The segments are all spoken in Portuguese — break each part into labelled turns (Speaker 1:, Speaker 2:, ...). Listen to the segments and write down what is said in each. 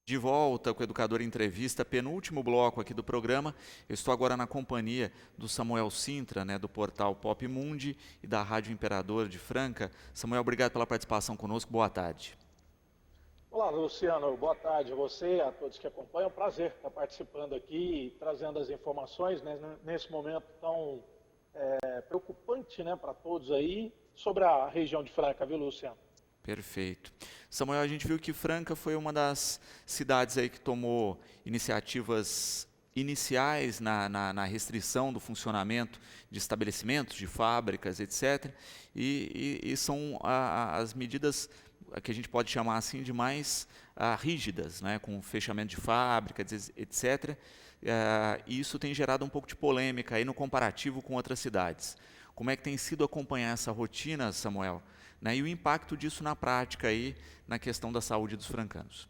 Speaker 1: De volta com o Educador Entrevista, penúltimo bloco aqui do programa. Eu estou agora na companhia do Samuel Sintra, do portal Pop Mundi e da Rádio Imperador de Franca. Samuel, obrigado pela participação conosco. Boa tarde.
Speaker 2: Olá, Luciano. Boa tarde a você, a todos que acompanham. Prazer estar participando aqui e trazendo as informações nesse momento tão preocupante para todos aí sobre a região de Franca, viu, Luciano?
Speaker 1: Perfeito. Samuel, a gente viu que Franca foi uma das cidades aí que tomou iniciativas iniciais na restrição do funcionamento de estabelecimentos, de fábricas, etc. E são as medidas que a gente pode chamar assim de mais rígidas, com fechamento de fábricas, etc. E isso tem gerado um pouco de polêmica aí no comparativo com outras cidades. Como é que tem sido acompanhar essa rotina, Samuel? E o impacto disso na prática aí, na questão da saúde dos francanos.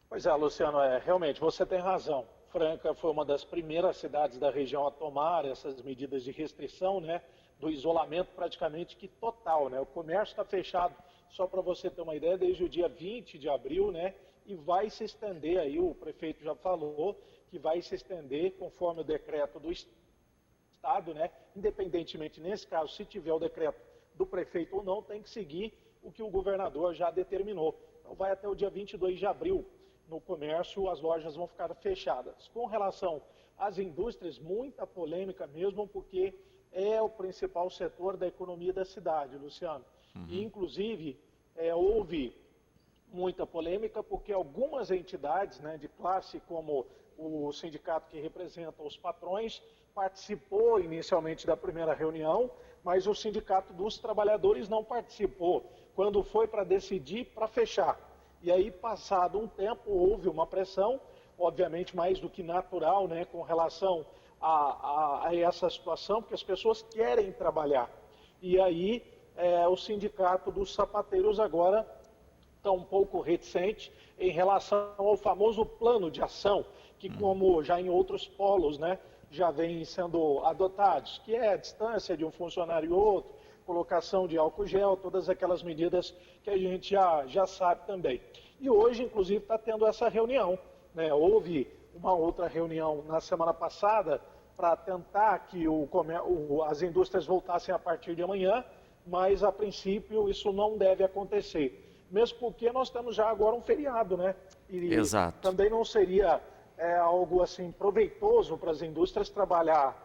Speaker 2: Pois é, Luciano, realmente você tem razão. Franca foi uma das primeiras cidades da região a tomar essas medidas de restrição, do isolamento praticamente que total, O comércio está fechado, só para você ter uma ideia, desde o dia 20 de abril, e vai se estender aí, o prefeito já falou, que vai se estender conforme o decreto do Estado, independentemente, nesse caso, se tiver o decreto do prefeito ou não, tem que seguir o que o governador já determinou. Então vai até o dia 22 de abril. No comércio, as lojas vão ficar fechadas. Com relação às indústrias, muita polêmica mesmo, porque é o principal setor da economia da cidade, Luciano. E, inclusive, houve muita polêmica porque algumas entidades de classe, como o sindicato que representa os patrões, participou inicialmente da primeira reunião, mas o sindicato dos trabalhadores não participou, quando foi para decidir para fechar. E aí, passado um tempo, houve uma pressão, obviamente mais do que natural, com relação a essa situação, porque as pessoas querem trabalhar. E aí, o sindicato dos sapateiros agora está um pouco reticente em relação ao famoso plano de ação, que como já em outros polos, já vem sendo adotados, que é a distância de um funcionário e outro, colocação de álcool gel, todas aquelas medidas que a gente já sabe também. E hoje, inclusive, está tendo essa reunião. Houve uma outra reunião na semana passada para tentar que as indústrias voltassem a partir de amanhã, mas, a princípio, isso não deve acontecer. Mesmo porque nós temos já agora um feriado, E
Speaker 1: Exato.
Speaker 2: também não seria algo assim proveitoso para as indústrias trabalhar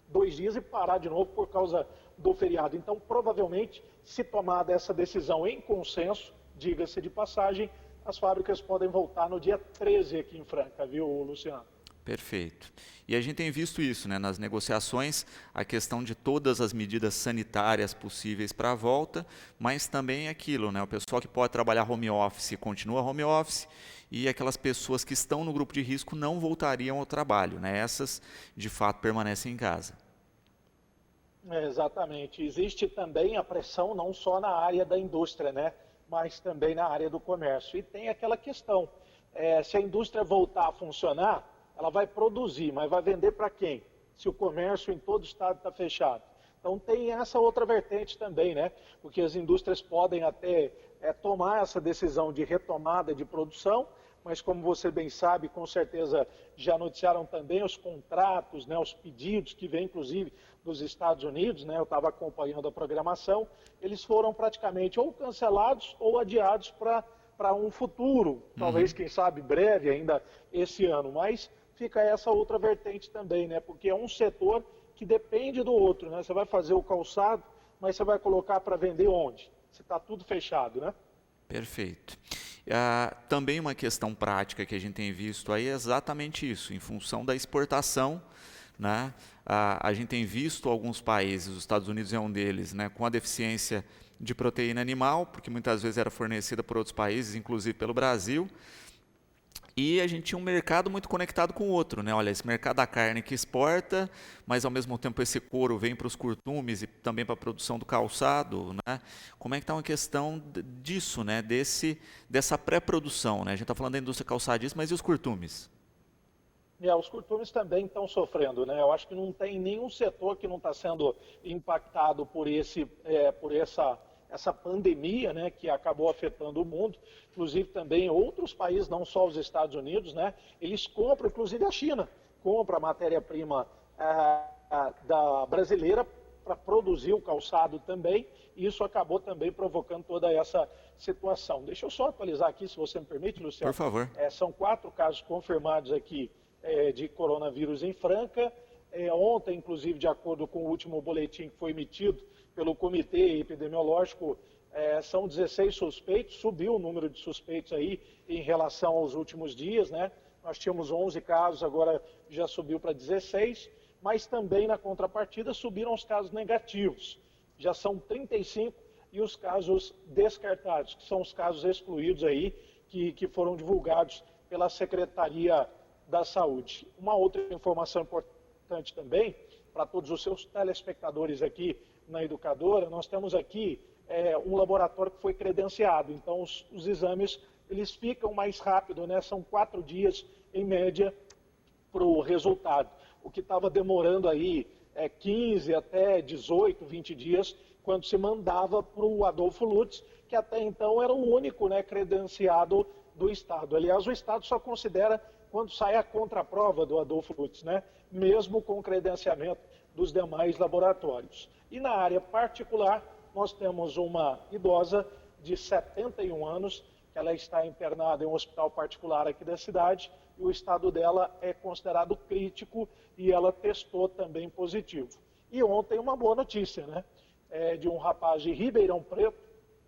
Speaker 2: 2 dias e parar de novo por causa do feriado. Então, provavelmente, se tomada essa decisão em consenso, diga-se de passagem, as fábricas podem voltar no dia 13 aqui em Franca, viu, Luciano?
Speaker 1: Perfeito. E a gente tem visto isso, nas negociações, a questão de todas as medidas sanitárias possíveis para a volta, mas também aquilo, o pessoal que pode trabalhar home office continua home office, e aquelas pessoas que estão no grupo de risco não voltariam ao trabalho, Essas, de fato, permanecem em casa.
Speaker 2: Exatamente. Existe também a pressão não só na área da indústria, mas também na área do comércio. E tem aquela questão, se a indústria voltar a funcionar, ela vai produzir, mas vai vender para quem? Se o comércio em todo o estado está fechado. Então tem essa outra vertente também, Porque as indústrias podem até tomar essa decisão de retomada de produção, mas como você bem sabe, com certeza já noticiaram também os contratos, os pedidos que vêm inclusive dos Estados Unidos, eu estava acompanhando a programação, eles foram praticamente ou cancelados ou adiados para um futuro, talvez, quem sabe, breve ainda esse ano, mas fica essa outra vertente também, Porque é um setor que depende do outro, Você vai fazer o calçado, mas você vai colocar para vender onde? Se está tudo fechado,
Speaker 1: Perfeito. Também uma questão prática que a gente tem visto aí é exatamente isso, em função da exportação, a gente tem visto alguns países, os Estados Unidos é um deles, com a deficiência de proteína animal, porque muitas vezes era fornecida por outros países, inclusive pelo Brasil, e a gente tinha um mercado muito conectado com o outro, Olha, esse mercado da carne que exporta, mas ao mesmo tempo esse couro vem para os curtumes e também para a produção do calçado, Como é que está uma questão disso, dessa pré-produção, A gente está falando da indústria calçadista, mas e os curtumes?
Speaker 2: Os curtumes também estão sofrendo, Eu acho que não tem nenhum setor que não está sendo impactado por essa essa pandemia, né, que acabou afetando o mundo, inclusive também outros países, não só os Estados Unidos, né, eles compram, inclusive a China, compra a matéria-prima da brasileira para produzir o calçado também, e isso acabou também provocando toda essa situação. Deixa eu só atualizar aqui, se você me permite, Luciano.
Speaker 1: Por favor.
Speaker 2: São 4 casos confirmados aqui de coronavírus em Franca. Ontem, inclusive, de acordo com o último boletim que foi emitido pelo Comitê Epidemiológico, são 16 suspeitos, subiu o número de suspeitos aí em relação aos últimos dias, né? Nós tínhamos 11 casos, agora já subiu para 16, mas também na contrapartida subiram os casos negativos, já são 35, e os casos descartados, que são os casos excluídos aí, que foram divulgados pela Secretaria da Saúde. Uma outra informação importante também, para todos os seus telespectadores aqui na Educadora, nós temos aqui um laboratório que foi credenciado, então os exames eles ficam mais rápido, né? São 4 dias em média para o resultado, o que estava demorando aí 15 até 18, 20 dias, quando se mandava para o Adolfo Lutz, que até então era o único, né, credenciado do Estado. Aliás, o Estado só considera quando sai a contraprova do Adolfo Lutz, né, mesmo com o credenciamento dos demais laboratórios. E na área particular, nós temos uma idosa de 71 anos, que ela está internada em um hospital particular aqui da cidade, e o estado dela é considerado crítico e ela testou também positivo. E ontem uma boa notícia, né? De um rapaz de Ribeirão Preto,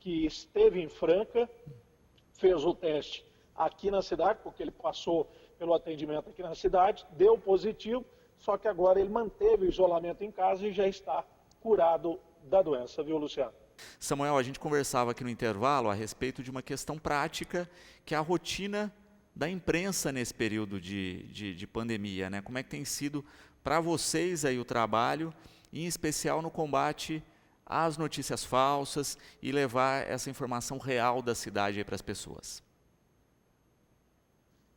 Speaker 2: que esteve em Franca, fez o teste aqui na cidade, porque ele passou pelo atendimento aqui na cidade, deu positivo, só que agora ele manteve o isolamento em casa e já está curado da doença, viu, Luciano?
Speaker 1: Samuel, a gente conversava aqui no intervalo a respeito de uma questão prática, que é a rotina da imprensa nesse período de pandemia, né? Como é que tem sido para vocês aí o trabalho, em especial no combate às notícias falsas e levar essa informação real da cidade para as pessoas?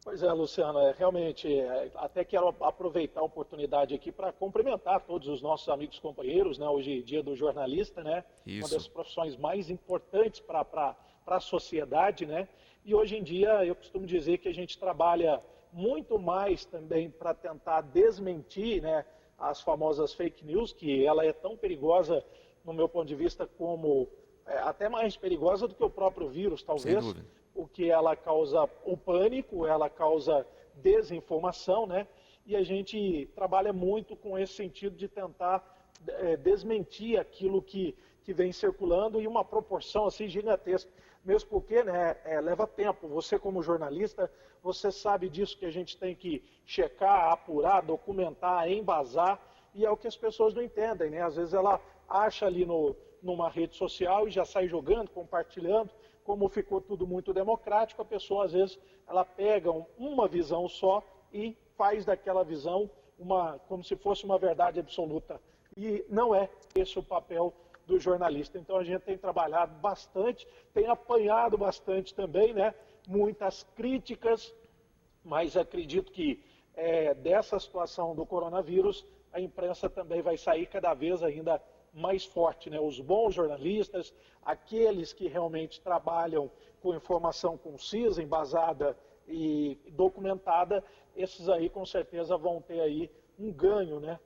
Speaker 2: Pois é, Luciano, realmente, até quero aproveitar a oportunidade aqui para cumprimentar todos os nossos amigos companheiros, né? Hoje é dia do jornalista, né?
Speaker 1: Isso.
Speaker 2: Uma das profissões mais importantes para a sociedade, né? E hoje em dia eu costumo dizer que a gente trabalha muito mais também para tentar desmentir, né, as famosas fake news, que ela é tão perigosa, no meu ponto de vista, como até mais perigosa do que o próprio vírus, talvez.
Speaker 1: Sem dúvida.
Speaker 2: Porque ela causa o pânico, ela causa desinformação, né? E a gente trabalha muito com esse sentido de tentar desmentir aquilo que vem circulando em uma proporção assim gigantesca. Mesmo porque, né, leva tempo. Você como jornalista, você sabe disso, que a gente tem que checar, apurar, documentar, embasar, e é o que as pessoas não entendem, né? Às vezes ela acha ali numa rede social e já sai jogando, compartilhando. Como ficou tudo muito democrático, a pessoa, às vezes, ela pega uma visão só e faz daquela visão como se fosse uma verdade absoluta. E não é esse o papel do jornalista. Então, a gente tem trabalhado bastante, tem apanhado bastante também, né? Muitas críticas, mas acredito que dessa situação do coronavírus, a imprensa também vai sair cada vez ainda mais forte, né? Os bons jornalistas, aqueles que realmente trabalham com informação concisa, embasada e documentada, esses aí com certeza vão ter aí um ganho, né?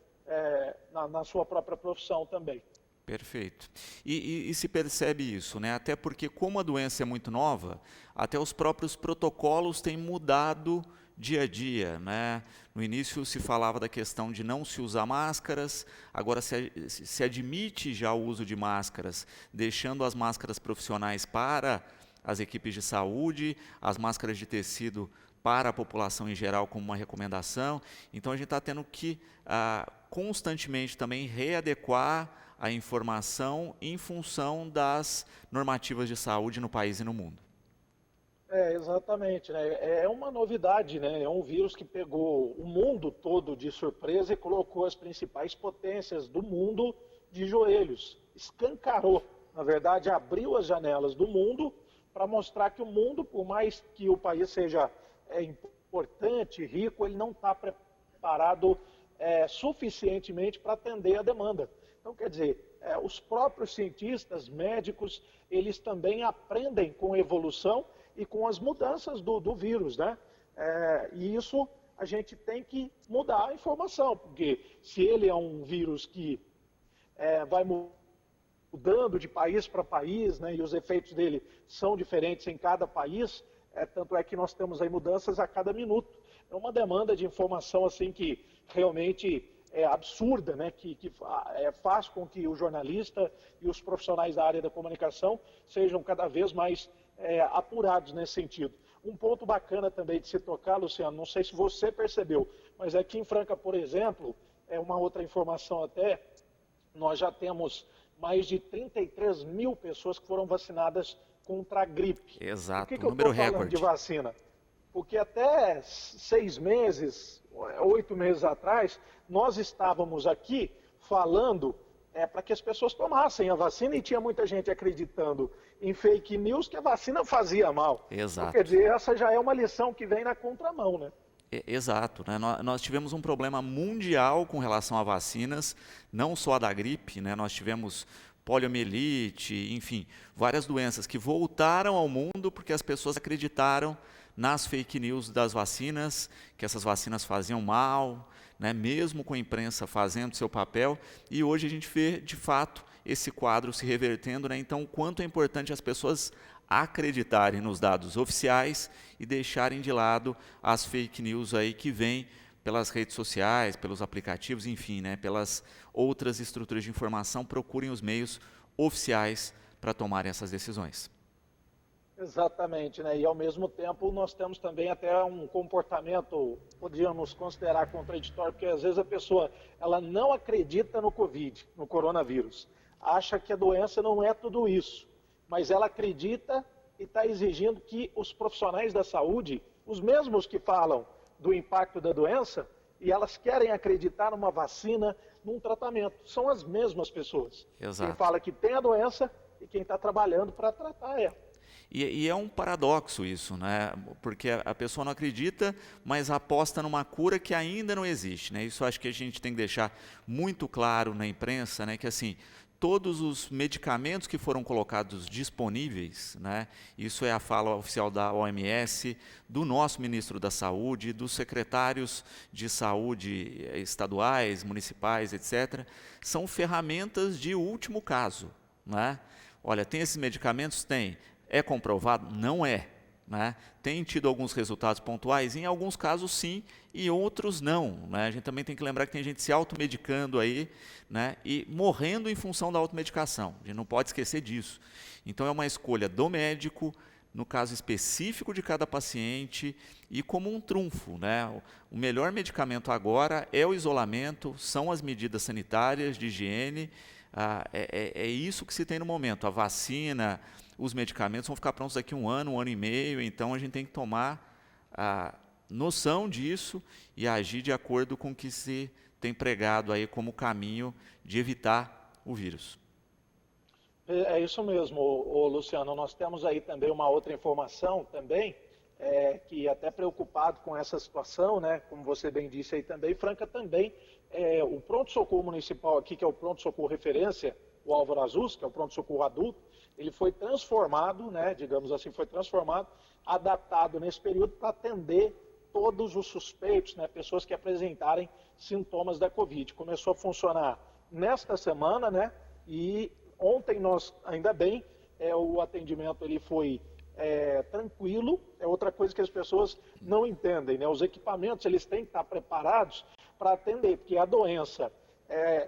Speaker 2: Na sua própria profissão também.
Speaker 1: Perfeito. E se percebe isso, né? Até porque como a doença é muito nova, até os próprios protocolos têm mudado dia a dia, né? No início se falava da questão de não se usar máscaras, agora se admite já o uso de máscaras, deixando as máscaras profissionais para as equipes de saúde, as máscaras de tecido para a população em geral como uma recomendação. Então a gente está tendo que constantemente também readequar a informação em função das normativas de saúde no país e no mundo.
Speaker 2: Exatamente, né? É uma novidade, né? É um vírus que pegou o mundo todo de surpresa e colocou as principais potências do mundo de joelhos. Escancarou, na verdade, abriu as janelas do mundo para mostrar que o mundo, por mais que o país seja importante, rico, ele não está preparado suficientemente para atender a demanda. Então, quer dizer, os próprios cientistas, médicos, eles também aprendem com a evolução e com as mudanças do vírus, né? E isso a gente tem que mudar a informação, porque se ele é um vírus que vai mudando de país para país, né, e os efeitos dele são diferentes em cada país, tanto é que nós temos aí mudanças a cada minuto. É uma demanda de informação assim que realmente é absurda, né, que faz com que o jornalista e os profissionais da área da comunicação sejam cada vez mais apurados nesse sentido. Um ponto bacana também de se tocar, Luciano, não sei se você percebeu, mas aqui em Franca, por exemplo, uma outra informação até, nós já temos mais de 33 mil pessoas que foram vacinadas contra a gripe.
Speaker 1: Exato,
Speaker 2: Por que
Speaker 1: um
Speaker 2: eu
Speaker 1: número
Speaker 2: estou falando
Speaker 1: recorde.
Speaker 2: de vacina? Porque até 6 meses, 8 meses atrás, nós estávamos aqui falando para que as pessoas tomassem a vacina e tinha muita gente acreditando em fake news que a vacina fazia mal.
Speaker 1: Exato.
Speaker 2: Então, quer dizer, essa já é uma lição que vem na contramão, né?
Speaker 1: Exato, né? Nós tivemos um problema mundial com relação a vacinas, não só a da gripe, né? Nós tivemos poliomielite, enfim, várias doenças que voltaram ao mundo porque as pessoas acreditaram nas fake news das vacinas, que essas vacinas faziam mal, né? Mesmo com a imprensa fazendo seu papel, e hoje a gente vê, de fato, esse quadro se revertendo, né? Então, o quanto é importante as pessoas acreditarem nos dados oficiais e deixarem de lado as fake news aí que vêm pelas redes sociais, pelos aplicativos, enfim, né, pelas outras estruturas de informação. Procurem os meios oficiais para tomarem essas decisões.
Speaker 2: Exatamente, né? E ao mesmo tempo nós temos também até um comportamento, podíamos considerar contraditório, porque às vezes a pessoa ela não acredita no Covid, no coronavírus, acha que a doença não é tudo isso, mas ela acredita e está exigindo que os profissionais da saúde, os mesmos que falam do impacto da doença, e elas querem acreditar numa vacina, num tratamento. São as mesmas pessoas.
Speaker 1: Exato.
Speaker 2: Quem fala que tem a doença e quem está trabalhando para tratar ela.
Speaker 1: E é um paradoxo isso, né? Porque a pessoa não acredita, mas aposta numa cura que ainda não existe, né? Isso acho que a gente tem que deixar muito claro na imprensa, né? Que assim, todos os medicamentos que foram colocados disponíveis, né? Isso é a fala oficial da OMS, do nosso ministro da Saúde, dos secretários de saúde estaduais, municipais, etc., são ferramentas de último caso, né? Olha, tem esses medicamentos? Tem. É comprovado? Não é. Né? Tem tido alguns resultados pontuais, em alguns casos sim, e outros não. Né? A gente também tem que lembrar que tem gente se automedicando aí, né? E morrendo em função da automedicação. A gente não pode esquecer disso. Então é uma escolha do médico, no caso específico de cada paciente, e como um trunfo. Né? O melhor medicamento agora é o isolamento, são as medidas sanitárias de higiene, é isso que se tem no momento. A vacina, os medicamentos vão ficar prontos daqui um ano e meio, então a gente tem que tomar noção disso e agir de acordo com o que se tem pregado aí como caminho de evitar o vírus.
Speaker 2: É isso mesmo, Luciano. Nós temos aí também uma outra informação também, que até preocupado com essa situação, né? Como você bem disse aí também, Franca também, o pronto-socorro municipal aqui, que é o pronto-socorro referência, o Álvaro Azus, que é o pronto-socorro adulto, ele foi transformado, né, digamos assim, foi transformado, adaptado nesse período para atender todos os suspeitos, né, pessoas que apresentarem sintomas da Covid. Começou a funcionar nesta semana, né, e ontem nós, ainda bem, o atendimento ele foi tranquilo. É outra coisa que as pessoas não entendem, né, os equipamentos eles têm que estar preparados para atender, porque a doença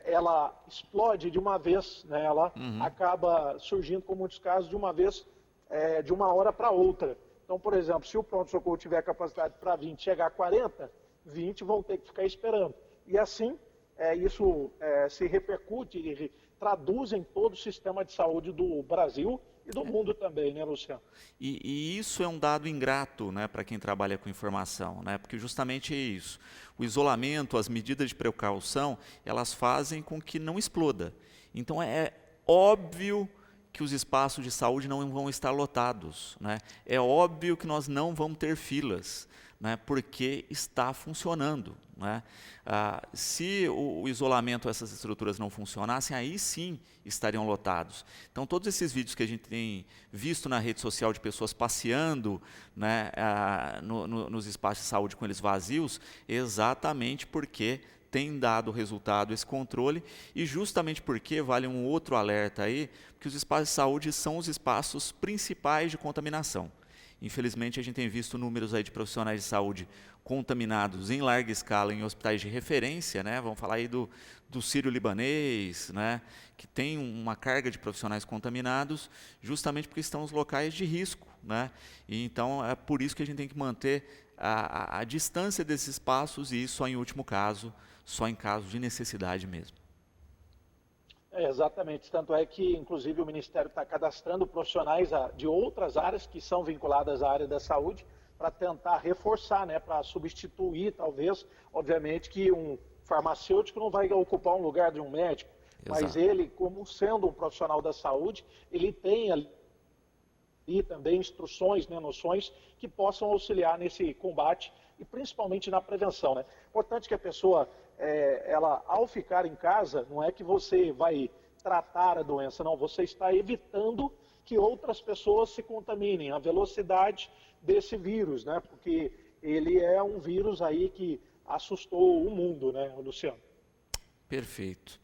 Speaker 2: ela explode de uma vez, né? Ela acaba surgindo, com muitos casos, de uma vez, de uma hora para outra. Então, por exemplo, se o pronto-socorro tiver capacidade para 20 chegar a 40, 20 vão ter que ficar esperando. E assim, isso se repercute e traduz em todo o sistema de saúde do Brasil e do mundo também, né, Luciano?
Speaker 1: E isso é um dado ingrato, né, para quem trabalha com informação, né, porque justamente é isso. O isolamento, as medidas de precaução, elas fazem com que não exploda. Então é óbvio que os espaços de saúde não vão estar lotados, né? É óbvio que nós não vamos ter filas, né, porque está funcionando. Né? Se o isolamento, essas estruturas não funcionassem, aí sim estariam lotados. Então, todos esses vídeos que a gente tem visto na rede social de pessoas passeando, né, nos espaços de saúde com eles vazios, exatamente porque tem dado resultado esse controle, e justamente porque, vale um outro alerta aí, que os espaços de saúde são os espaços principais de contaminação. Infelizmente, a gente tem visto números aí de profissionais de saúde contaminados em larga escala em hospitais de referência, né? Vamos falar aí do Sírio-Libanês, né? Que tem uma carga de profissionais contaminados, justamente porque estão nos locais de risco, né? E então, é por isso que a gente tem que manter a distância desses espaços, e isso só em último caso, só em caso de necessidade mesmo.
Speaker 2: Exatamente, tanto é que, inclusive, o Ministério está cadastrando profissionais de outras áreas que são vinculadas à área da saúde para tentar reforçar, né, para substituir, talvez, obviamente, que um farmacêutico não vai ocupar um lugar de um médico,
Speaker 1: Exato.
Speaker 2: mas ele, como sendo um profissional da saúde, ele tem ali também instruções, né, noções que possam auxiliar nesse combate e principalmente na prevenção. Né? Importante que a pessoa, ela, ao ficar em casa, não é que você vai tratar a doença, não, você está evitando que outras pessoas se contaminem, a velocidade desse vírus, né? Porque ele é um vírus aí que assustou o mundo, né, Luciano?
Speaker 1: Perfeito.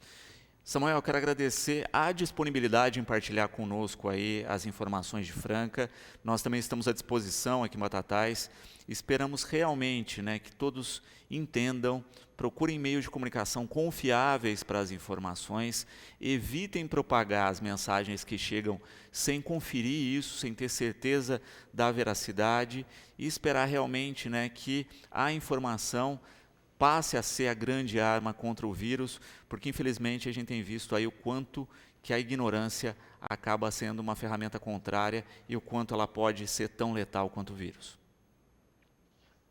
Speaker 1: Samuel, eu quero agradecer a disponibilidade em partilhar conosco aí as informações de Franca. Nós também estamos à disposição aqui em Batatais. Esperamos realmente, né, que todos entendam, procurem meios de comunicação confiáveis para as informações, evitem propagar as mensagens que chegam sem conferir isso, sem ter certeza da veracidade, e esperar realmente, né, que a informação passe a ser a grande arma contra o vírus, porque infelizmente a gente tem visto aí o quanto que a ignorância acaba sendo uma ferramenta contrária e o quanto ela pode ser tão letal quanto o vírus.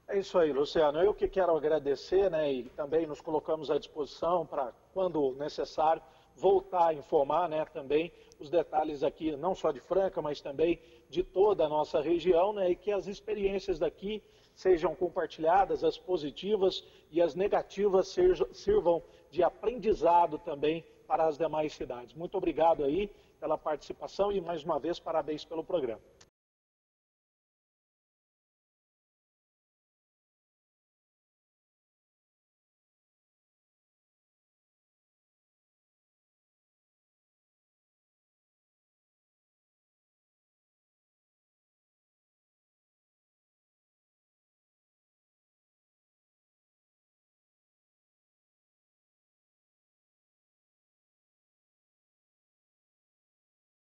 Speaker 2: É isso aí, Luciano. Eu que quero agradecer, né, e também nos colocamos à disposição para, quando necessário, voltar a informar, né, também os detalhes aqui, não só de Franca, mas também de toda a nossa região, né, e que as experiências daqui sejam compartilhadas, as positivas e as negativas sirvam de aprendizado também para as demais cidades. Muito obrigado aí pela participação e, mais uma vez, parabéns pelo programa.